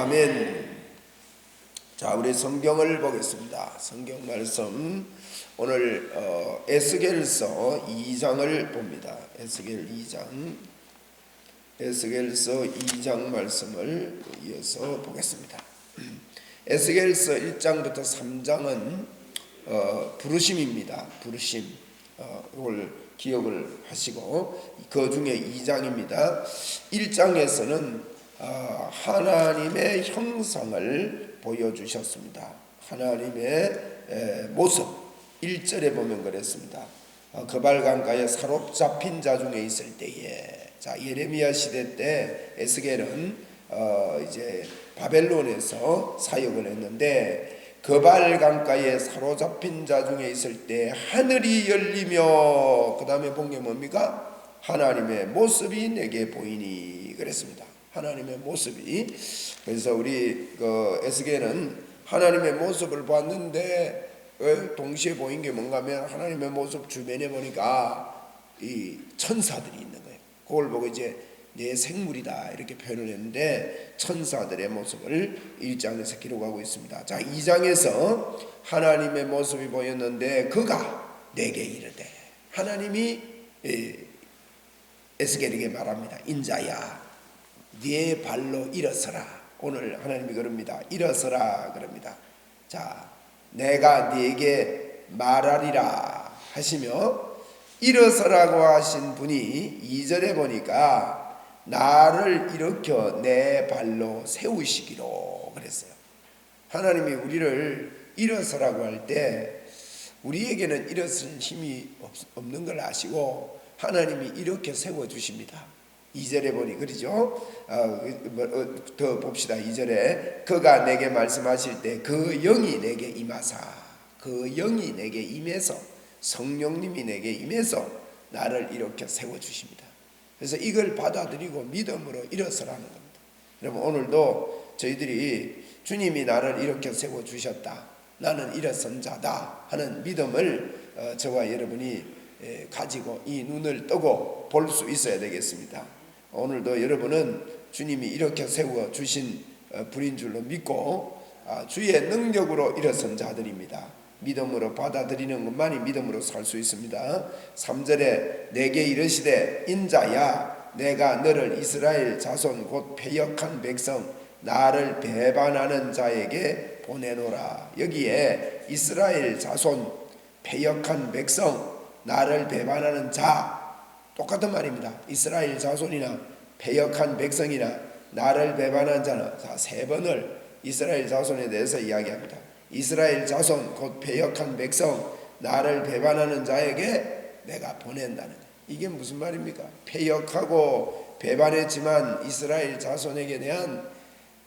아멘. 자, 우리 성경을 보겠습니다. 성경 말씀 오늘 에스겔서 2장을 봅니다. 에스겔서 2장 말씀을 이어서 보겠습니다. 에스겔서 1장부터 3장은 부르심입니다. 부르심. 이걸 기억을 하시고 그 중에 2장입니다. 1장에서는 하나님의 형상을 보여주셨습니다. 하나님의 모습 1절에 보면 그랬습니다. 그발강가에 사롭잡힌 자 중에 있을 때에, 자, 예레미야 시대 때 에스겔은 이제 바벨론에서 사역을 했는데 그발강가에 사로잡힌 자 중에 있을 때 하늘이 열리며, 그 다음에 본 게 뭡니까? 하나님의 모습이 내게 보이니 그랬습니다. 하나님의 모습이. 그래서 우리 에스겔은 하나님의 모습을 봤는데 동시에 보인 게 뭔가 하면 하나님의 모습 주변에 보니까 이 천사들이 있는 거예요. 그걸 보고 이제 내 생물이다 이렇게 표현을 했는데 천사들의 모습을 1장에서 기록하고 있습니다. 자, 2장에서 하나님의 모습이 보였는데 그가 내게 이르되, 하나님이 에스겔에게 말합니다. 인자야, 네 발로 일어서라. 오늘 하나님이 그럽니다. 일어서라 그럽니다. 자, 내가 네게 말하리라 하시며, 일어서라고 하신 분이 2절에 보니까 나를 일으켜 내 발로 세우시기로 그랬어요. 하나님이 우리를 일어서라고 할 때 우리에게는 일어설 힘이 없는 걸 아시고 하나님이 이렇게 세워주십니다. 2절에 보니 그러죠. 더 봅시다. 2절에 그가 내게 말씀하실 때 그 영이 내게 임하사, 그 영이 내게 임해서, 성령님이 내게 임해서 나를 이렇게 세워주십니다. 그래서 이걸 받아들이고 믿음으로 일어서라는 겁니다. 여러분, 오늘도 저희들이 주님이 나를 이렇게 세워주셨다, 나는 일어선 자다 하는 믿음을 저와 여러분이 가지고 이 눈을 뜨고 볼 수 있어야 되겠습니다. 오늘도 여러분은 주님이 이렇게 세워주신 분인 줄로 믿고 주의 능력으로 일어선 자들입니다. 믿음으로 받아들이는 것만이 믿음으로 살 수 있습니다. 3절에 내게 이르시되 인자야, 내가 너를 이스라엘 자손 곧 패역한 백성 나를 배반하는 자에게 보내노라. 여기에 이스라엘 자손, 패역한 백성, 나를 배반하는 자, 똑같은 말입니다. 이스라엘 자손이나 패역한 백성이나 나를 배반한 자는, 자, 세 번을 이스라엘 자손에 대해서 이야기합니다. 이스라엘 자손 곧 패역한 백성, 나를 배반하는 자에게 내가 보낸다는 거예요. 이게 무슨 말입니까? 패역하고 배반했지만 이스라엘 자손에게 대한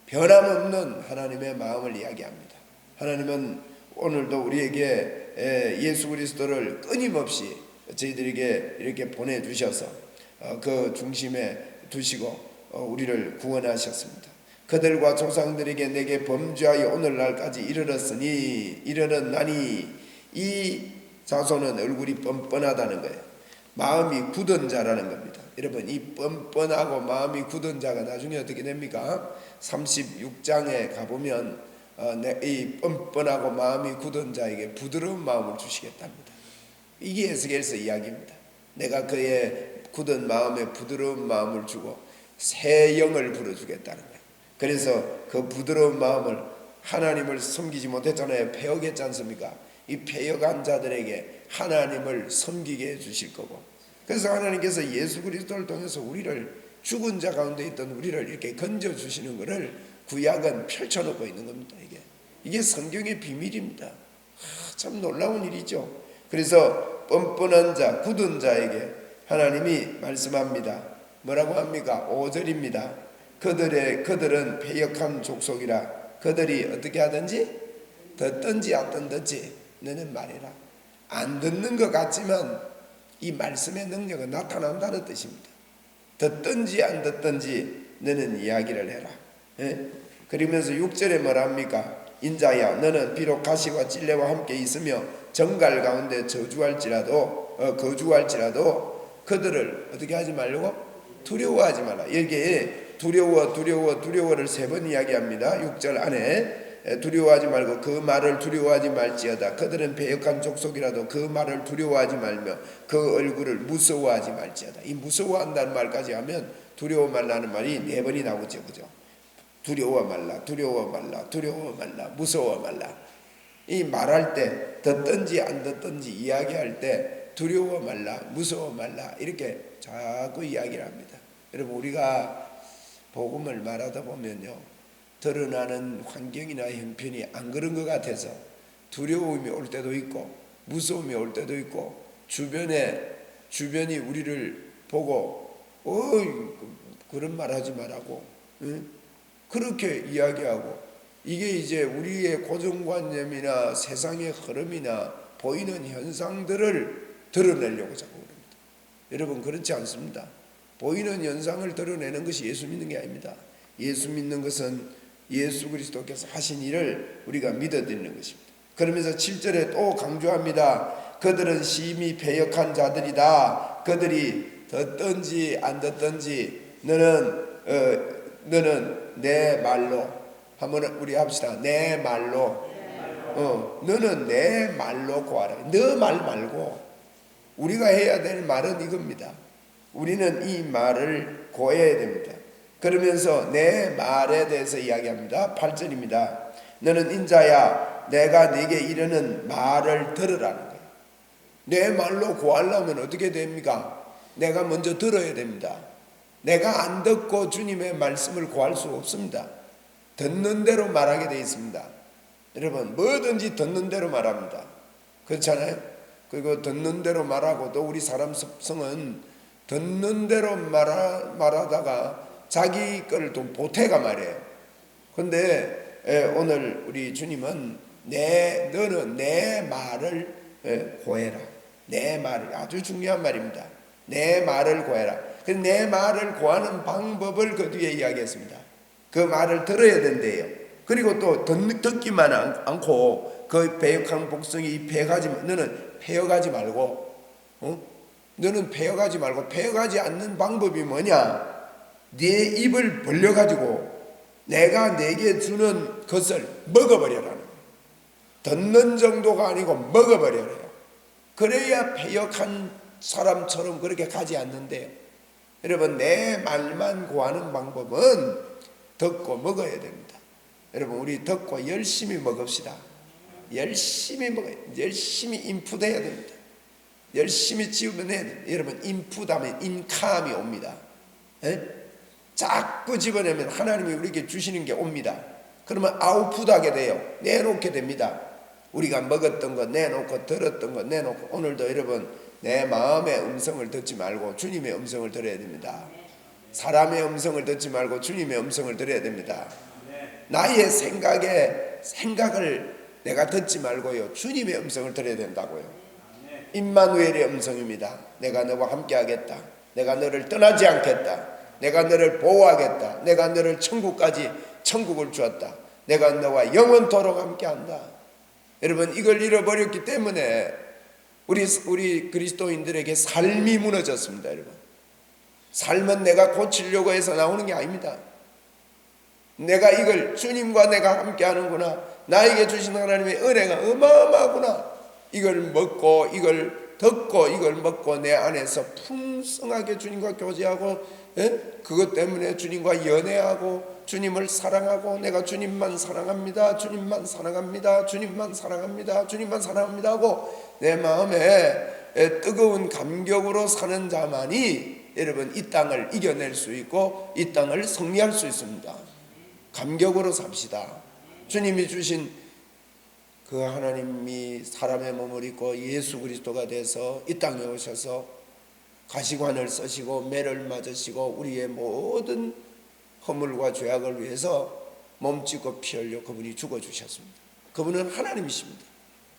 변함없는 하나님의 마음을 이야기합니다. 하나님은 오늘도 우리에게 예수 그리스도를 끊임없이 저희들에게 이렇게 보내주셔서 그 중심에 두시고 우리를 구원하셨습니다. 그들과 조상들에게 내게 범죄하여 오늘날까지 이르렀나니, 이 자손은 얼굴이 뻔뻔하다는 거예요. 마음이 굳은 자라는 겁니다. 여러분, 이 뻔뻔하고 마음이 굳은 자가 나중에 어떻게 됩니까? 36장에 가보면 이 뻔뻔하고 마음이 굳은 자에게 부드러운 마음을 주시겠답니다. 이게 에스겔서 이야기입니다. 내가 그의 굳은 마음에 부드러운 마음을 주고 새 영을 불어주겠다는 거예요. 그래서 그 부드러운 마음을, 하나님을 섬기지 못했잖아요. 패역했지 않습니까? 이 패역한 자들에게 하나님을 섬기게 해주실 거고, 그래서 하나님께서 예수 그리스도를 통해서 우리를, 죽은 자 가운데 있던 우리를 이렇게 건져주시는 것을 구약은 펼쳐놓고 있는 겁니다. 이게 성경의 비밀입니다. 참 놀라운 일이죠. 그래서 뻔뻔한 자, 굳은 자에게 하나님이 말씀합니다. 뭐라고 합니까? 5절입니다. 그들은 패역한 족속이라 그들이 어떻게 하든지 듣든지 안 듣든지 너는 말해라. 안 듣는 것 같지만 이 말씀의 능력은 나타난다는 뜻입니다. 듣든지 안 듣든지 너는 이야기를 해라. 그러면서 6절에 뭐랍니까? 인자야, 너는 비록 가시와 찔레와 함께 있으며 정갈 가운데 거주할지라도 그들을 어떻게 하지 말고 두려워하지 마라. 여기에 두려워를 3번 이야기합니다. 6절 안에 두려워하지 말고 그 말을 두려워하지 말지어다. 그들은 배역한 족속이라도 그 말을 두려워하지 말며 그 얼굴을 무서워하지 말지어다. 이 무서워한다는 말까지 하면 두려워 말라는 말이 4번이 나오죠, 그죠? 두려워 말라, 무서워 말라. 이 말할 때 듣든지 안 듣든지 이야기할 때 두려워 말라, 무서워 말라 이렇게 자꾸 이야기를 합니다. 여러분, 우리가 복음을 말하다 보면요, 드러나는 환경이나 형편이 안 그런 것 같아서 두려움이 올 때도 있고 무서움이 올 때도 있고 주변이 우리를 보고 그런 말 하지 말라고, 응? 그렇게 이야기하고, 이게 이제 우리의 고정관념이나 세상의 흐름이나 보이는 현상들을 드러내려고 자꾸 그럽니다. 여러분, 그렇지 않습니다. 보이는 현상을 드러내는 것이 예수 믿는 게 아닙니다. 예수 믿는 것은 예수 그리스도께서 하신 일을 우리가 믿어드리는 것입니다. 그러면서 7절에 또 강조합니다. 그들은 심히 배역한 자들이다. 그들이 듣든지 안 듣든지 너는 내 말로, 한번 우리 합시다. 내 말로, 너는 내 말로 구하라. 너 말 말고 우리가 해야 될 말은 이겁니다. 우리는 이 말을 구해야 됩니다. 그러면서 내 말에 대해서 이야기합니다. 8절입니다. 너는 인자야, 내가 네게 이르는 말을 들으라는 거예요. 내 말로 구하려면 어떻게 됩니까? 내가 먼저 들어야 됩니다. 내가 안 듣고 주님의 말씀을 구할 수 없습니다. 듣는 대로 말하게 되어 있습니다. 여러분, 뭐든지 듣는 대로 말합니다. 그렇잖아요? 그리고 듣는 대로 말하고, 또 우리 사람 습성은 듣는 대로 말하다가 자기 거를 또 보태가 말해요. 근데 오늘 우리 주님은 너는 내 말을 고해라. 내 말을, 아주 중요한 말입니다. 내 말을 고해라. 내 말을 고하는 방법을 그 뒤에 이야기했습니다. 그 말을 들어야 된대요. 그리고 또 듣기만 않고 그 배역한 복성이 너는 패역하지 말고, 너는 패역하지 말고, 패역하지 않는 방법이 뭐냐? 네 입을 벌려가지고 내가 내게 주는 것을 먹어버려라는 거예요. 듣는 정도가 아니고 먹어버려요. 그래야 패역한 사람처럼 그렇게 가지 않는데요. 여러분, 내 말만 구하는 방법은 듣고 먹어야 됩니다. 여러분, 우리 듣고 열심히 먹읍시다. 열심히 먹어요. 열심히 인풋해야 됩니다. 열심히 집어내야 됩니다. 여러분, 인풋하면 인감이 옵니다. 자꾸 집어내면 하나님이 우리에게 주시는 게 옵니다. 그러면 아웃풋하게 돼요. 내놓게 됩니다. 우리가 먹었던 거 내놓고, 들었던 거 내놓고. 오늘도 여러분, 내 마음의 음성을 듣지 말고 주님의 음성을 들어야 됩니다. 사람의 음성을 듣지 말고 주님의 음성을 들어야 됩니다. 나의 생각을 내가 듣지 말고요, 주님의 음성을 들어야 된다고요. 임마누엘의 음성입니다. 내가 너와 함께 하겠다. 내가 너를 떠나지 않겠다. 내가 너를 보호하겠다. 내가 너를 천국을 주었다. 내가 너와 영원토록 함께한다. 여러분, 이걸 잃어버렸기 때문에 우리 그리스도인들에게 삶이 무너졌습니다. 여러분, 삶은 내가 고치려고 해서 나오는 게 아닙니다. 내가 이걸 주님과 내가 함께하는구나, 나에게 주신 하나님의 은혜가 어마어마하구나, 이걸 먹고 이걸 듣고 이걸 먹고 내 안에서 풍성하게 주님과 교제하고, 그것 때문에 주님과 연애하고 주님을 사랑하고, 내가 주님만 사랑합니다, 주님만 사랑합니다, 주님만 사랑합니다, 주님만 사랑합니다 하고 내 마음에 뜨거운 감격으로 사는 자만이 여러분 이 땅을 이겨낼 수 있고 이 땅을 승리할 수 있습니다. 감격으로 삽시다. 주님이 주신 그 하나님이 사람의 몸을 입고 예수 그리스도가 돼서 이 땅에 오셔서 가시관을 쓰시고 매를 맞으시고 우리의 모든 허물과 죄악을 위해서 몸짓고 피 흘려 그분이 죽어주셨습니다. 그분은 하나님이십니다.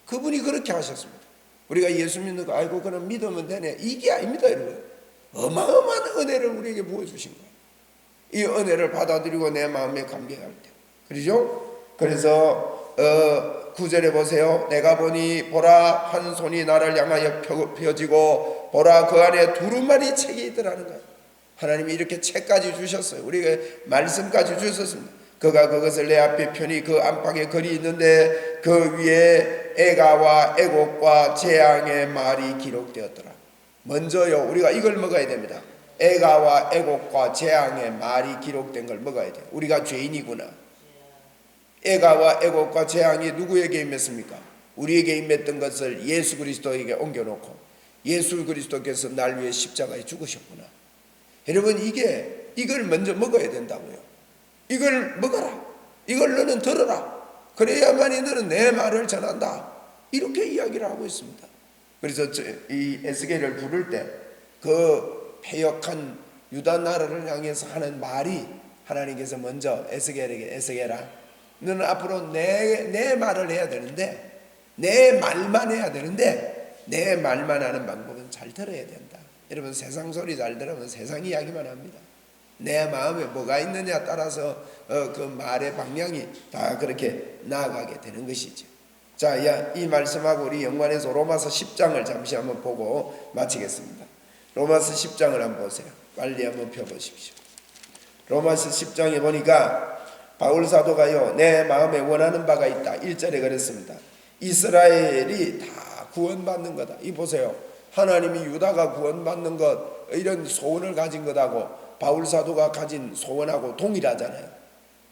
그분이 그렇게 하셨습니다. 우리가 예수 믿는 거 알고 그럼 믿으면 되네, 이게 아닙니다. 여러분, 어마어마한 은혜를 우리에게 부어주신 거예요. 이 은혜를 받아들이고 내 마음에 감격할 때, 그렇죠? 그래서 9절에 보세요. 내가 보니 보라, 한 손이 나를 향하여 펴지고 보라, 그 안에 두루마리 책이 있더라는 거예요. 하나님이 이렇게 책까지 주셨어요. 우리가 말씀까지 주셨습니다. 그가 그것을 내 앞에 펴니 그 안팎에 글이 있는데 그 위에 애가와 애곡과 재앙의 말이 기록되었더라. 먼저요, 우리가 이걸 먹어야 됩니다. 애가와 애곡과 재앙의 말이 기록된 걸 먹어야 돼요. 우리가 죄인이구나. 애가와 애곡과 재앙이 누구에게 임했습니까? 우리에게 임했던 것을 예수 그리스도에게 옮겨놓고 예수 그리스도께서 날 위해 십자가에 죽으셨구나. 여러분, 이걸 먼저 먹어야 된다고요. 이걸 먹어라. 이걸 너는 들어라. 그래야만이 너는 내 말을 전한다. 이렇게 이야기를 하고 있습니다. 그래서 이 에스겔을 부를 때 그 패역한 유다 나라를 향해서 하는 말이, 하나님께서 먼저 에스겔에게, 에스겔아, 너는 앞으로 내 말을 해야 되는데, 내 말만 해야 되는데, 내 말만 하는 방법은 잘 들어야 된다. 여러분, 세상 소리 잘 들으면 세상 이야기만 합니다. 내 마음에 뭐가 있느냐 따라서 그 말의 방향이 다 그렇게 나아가게 되는 것이죠. 자, 이 말씀하고 우리 연관해서 로마서 10장을 잠시 한번 보고 마치겠습니다. 로마서 10장을 한번 보세요. 빨리 한번 펴보십시오. 로마서 10장에 보니까 바울 사도가요, 내 마음에 원하는 바가 있다. 1절에 그랬습니다. 이스라엘이 다 구원받는 거다. 이 보세요. 하나님이 유다가 구원받는 것, 이런 소원을 가진 것하고 바울 사도가 가진 소원하고 동일하잖아요.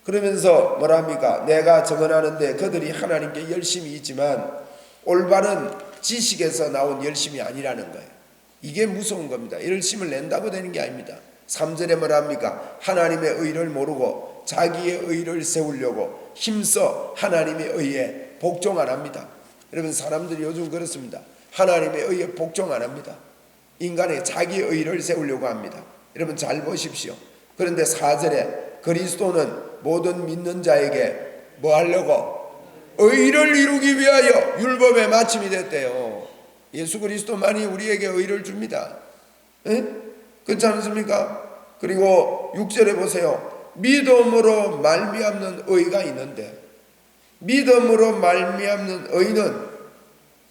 그러면서 뭐랍니까? 내가 증언하는데 그들이 하나님께 열심이 있지만 올바른 지식에서 나온 열심이 아니라는 거예요. 이게 무서운 겁니다. 열심을 낸다고 되는 게 아닙니다. 3절에 뭐랍니까? 하나님의 의를 모르고 자기의 의를 세우려고 힘써 하나님의 의에 복종 안 합니다. 여러분, 사람들이 요즘 그렇습니다. 하나님의 의에 복종 안 합니다. 인간의 자기의 의를 세우려고 합니다. 여러분, 잘 보십시오. 그런데 4절에 그리스도는 모든 믿는 자에게 뭐 하려고? 의를 이루기 위하여 율법의 마침이 됐대요. 예수 그리스도만이 우리에게 의를 줍니다. 에? 그렇지 않습니까? 그리고 6절에 보세요. 믿음으로 말미암는 의가 있는데, 믿음으로 말미암는 의는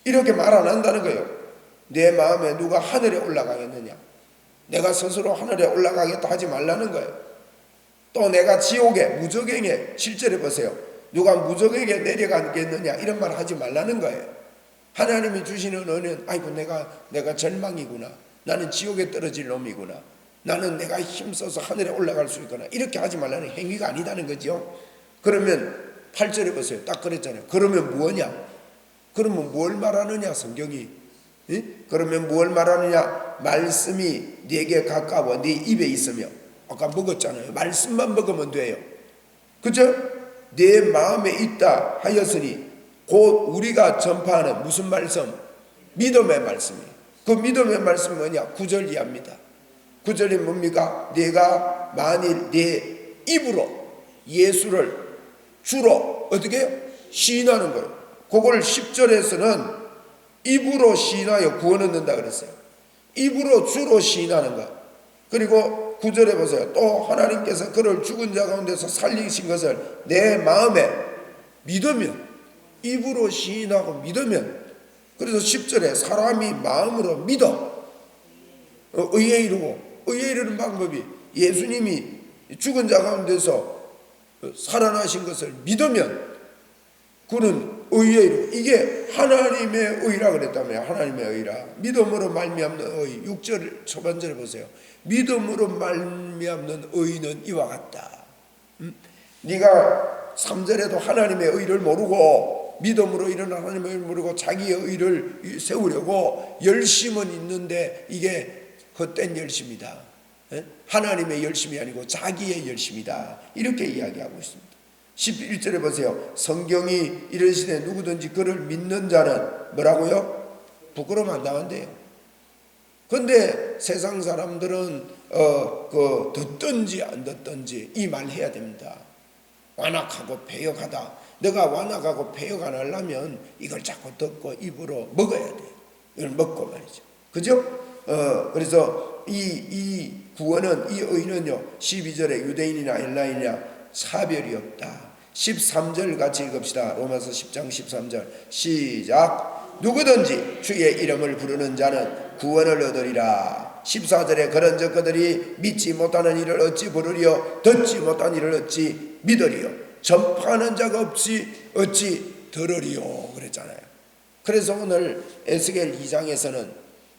이렇게 말 안 한다는 거예요. 내 마음에 누가 하늘에 올라가겠느냐? 내가 스스로 하늘에 올라가겠다 하지 말라는 거예요. 또 내가 지옥에, 무저갱에, 실제로 보세요. 누가 무저갱에 내려가겠느냐? 이런 말 하지 말라는 거예요. 하나님이 주시는 은혜는, 아이고 내가 절망이구나. 나는 지옥에 떨어질 놈이구나. 나는 내가 힘써서 하늘에 올라갈 수 있구나. 이렇게 하지 말라는 행위가 아니다는 거죠. 그러면 8절에 보세요. 딱 그랬잖아요. 그러면 뭐냐? 그러면 뭘 말하느냐 성경이? 예? 그러면 뭘 말하느냐? 말씀이 네게 가까워 네 입에 있으며, 아까 먹었잖아요. 말씀만 먹으면 돼요. 그죠? 내 마음에 있다 하였으니 곧 우리가 전파하는 무슨 말씀? 믿음의 말씀이에요. 그 믿음의 말씀이 뭐냐? 9절 이하입니다. 9절이 뭡니까? 내가 만일 내 입으로 예수를 주로 어떻게 해요? 시인하는 거예요. 그걸 10절에서는 입으로 시인하여 구원 얻는다 그랬어요. 입으로 주로 시인하는 것. 그리고 9절에 보세요. 또 하나님께서 그를 죽은 자 가운데서 살리신 것을 내 마음에 믿으면, 입으로 시인하고 믿으면, 그래서 10절에 사람이 마음으로 믿어 의에 이르고, 의에 이르는 방법이 예수님이 죽은 자 가운데서 살아나신 것을 믿으면 그는 의에 이르고, 이게 하나님의 의라 그랬다며. 하나님의 의라. 믿음으로 말미암는 의. 6절 초반절에 보세요. 믿음으로 말미암는 의는 이와 같다. 네가 3절에도 하나님의 의를 모르고, 믿음으로 이런 하나님의 의를 모르고 자기의 의를 세우려고 열심은 있는데 이게 헛된 열심이다. 하나님의 열심이 아니고 자기의 열심이다. 이렇게 이야기하고 있습니다. 11절에 보세요. 성경이 이르시되 누구든지 그를 믿는 자는 뭐라고요? 부끄러움 안 당한대요. 그런데 세상 사람들은 듣든지 안 듣든지 이 말 해야 됩니다. 완악하고 패역하다. 내가 완악하고 패역 안 하려면 이걸 자꾸 듣고 입으로 먹어야 돼. 이걸 먹고 말이죠. 그죠? 그래서 이 구원은, 이 의는요, 12절에 유대인이나 헬라인이나 차별이 없다. 13절 같이 읽읍시다. 로마서 10장 13절 시작. 누구든지 주의 이름을 부르는 자는 구원을 얻으리라. 14절에 그런즉 그들이 믿지 못하는 일을 어찌 부르리요 듣지 못한 일을 어찌 믿으리요 전파하는 자가 없이 어찌 들으리요 그랬잖아요. 그래서 오늘 에스겔 2장에서는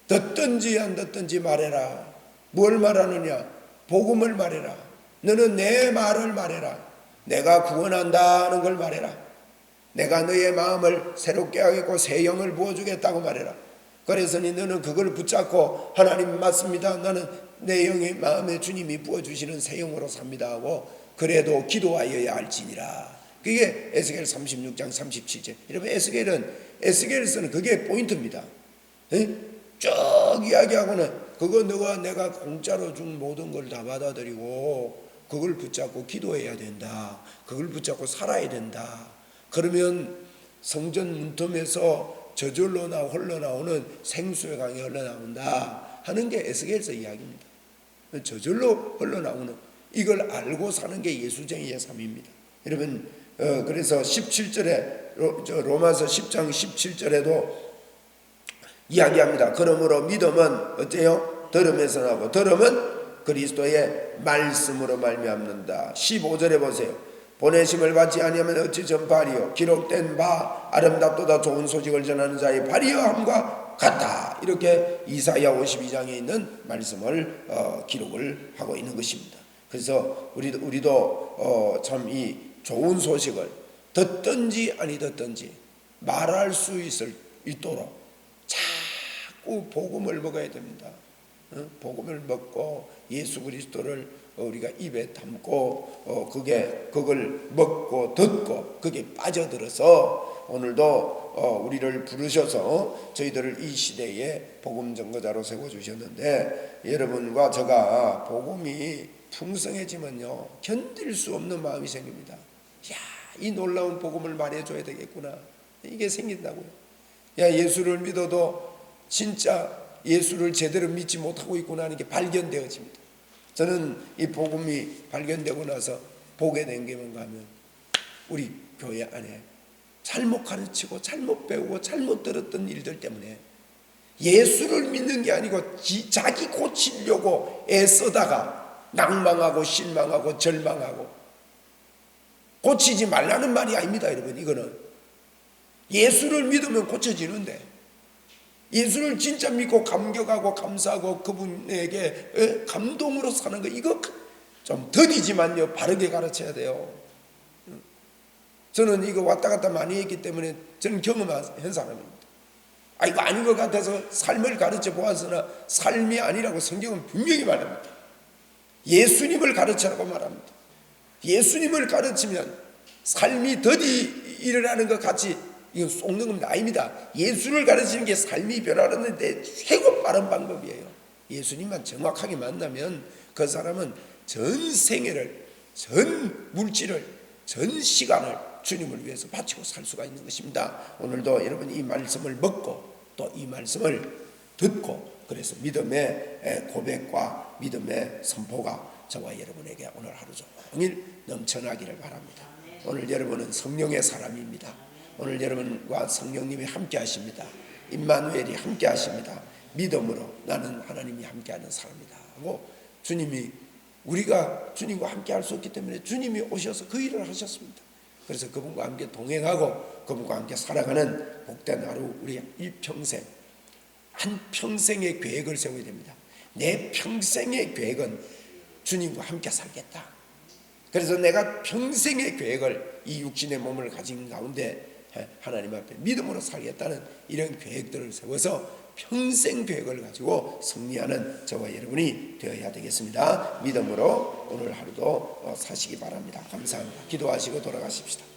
듣든지 안 듣든지 말해라. 뭘 말하느냐? 복음을 말해라. 너는 내 말을 말해라. 내가 구원한다는 걸 말해라. 내가 너의 마음을 새롭게 하겠고 새 영을 부어주겠다고 말해라. 그래서니 너는 그걸 붙잡고 하나님 맞습니다. 나는 내 영의 마음에 주님이 부어주시는 새 영으로 삽니다 하고 그래도 기도하여야 할지니라. 그게 에스겔 36장 37절. 여러분 에스겔에서는 그게 포인트입니다. 쭉 이야기하고는 그거 내가 공짜로 준 모든 걸 다 받아들이고 그걸 붙잡고 기도해야 된다. 그걸 붙잡고 살아야 된다. 그러면 성전 문틈에서 저절로 흘러나오는 생수의 강이 흘러나온다 하는 게 에스겔서 이야기입니다. 저절로 흘러나오는 이걸 알고 사는 게 예수쟁이의 삶입니다. 여러분 그래서 17절에 로마서 10장 17절에도 이야기합니다. 그러므로 믿음은 어때요? 들음에서 나고 들음은 그리스도의 말씀으로 말미암는다. 15절에 보세요. 보내심을 받지 아니하면 어찌 전파하리요 기록된 바 아름답도다 좋은 소식을 전하는 자의 발휘함과 같다. 이렇게 이사야 52장에 있는 말씀을 기록을 하고 있는 것입니다. 그래서 우리도 참 이 좋은 소식을 듣든지 아니 듣든지 말할 수 있도록 자꾸 복음을 먹어야 됩니다. 복음을 먹고 예수 그리스도를 우리가 입에 담고 그걸 먹고 듣고 그게 빠져들어서 오늘도 우리를 부르셔서 저희들을 이 시대에 복음 전거자로 세워주셨는데 여러분과 제가 복음이 풍성해지면요 견딜 수 없는 마음이 생깁니다. 이 놀라운 복음을 말해줘야 되겠구나. 이게 생긴다고요. 예수를 믿어도 진짜 예수를 제대로 믿지 못하고 있구나 하는 게 발견되어집니다. 저는 이 복음이 발견되고 나서 보게 된 게 뭔가 하면 우리 교회 안에 잘못 가르치고 잘못 배우고 잘못 들었던 일들 때문에 예수를 믿는 게 아니고 자기 고치려고 애쓰다가 낭망하고 실망하고 절망하고 고치지 말라는 말이 아닙니다. 여러분 이거는 예수를 믿으면 고쳐지는데 예수를 진짜 믿고 감격하고 감사하고 그분에게 감동으로 사는 거 이거 좀 더디지만요 바르게 가르쳐야 돼요. 저는 이거 왔다 갔다 많이 했기 때문에 저는 경험한 사람입니다. 이거 아닌 것 같아서 삶을 가르쳐 보았으나 삶이 아니라고 성경은 분명히 말합니다. 예수님을 가르치라고 말합니다. 예수님을 가르치면 삶이 더디 일어나는 것 같이 이거 속는 겁니다. 아닙니다. 예수를 가르치는 게 삶이 변화하는데 최고 빠른 방법이에요. 예수님만 정확하게 만나면 그 사람은 전 생애를, 전 물질을, 전 시간을 주님을 위해서 바치고 살 수가 있는 것입니다. 오늘도 여러분 이 말씀을 먹고 또 이 말씀을 듣고 그래서 믿음의 고백과 믿음의 선포가 저와 여러분에게 오늘 하루 종일 넘쳐나기를 바랍니다. 오늘 여러분은 성령의 사람입니다. 오늘 여러분과 성령님이 함께 하십니다. 임마누엘이 함께 하십니다. 믿음으로 나는 하나님이 함께하는 사람이다 하고 우리가 주님과 함께 할 수 없기 때문에 주님이 오셔서 그 일을 하셨습니다. 그래서 그분과 함께 동행하고 그분과 함께 살아가는 복된 하루 우리 일평생 한 평생의 계획을 세워야 됩니다. 내 평생의 계획은 주님과 함께 살겠다. 그래서 내가 평생의 계획을 이 육신의 몸을 가진 가운데 하나님 앞에 믿음으로 살겠다는 이런 계획들을 세워서 평생 계획을 가지고 승리하는 저와 여러분이 되어야 되겠습니다. 믿음으로 오늘 하루도 사시기 바랍니다. 감사합니다. 기도하시고 돌아가십시다.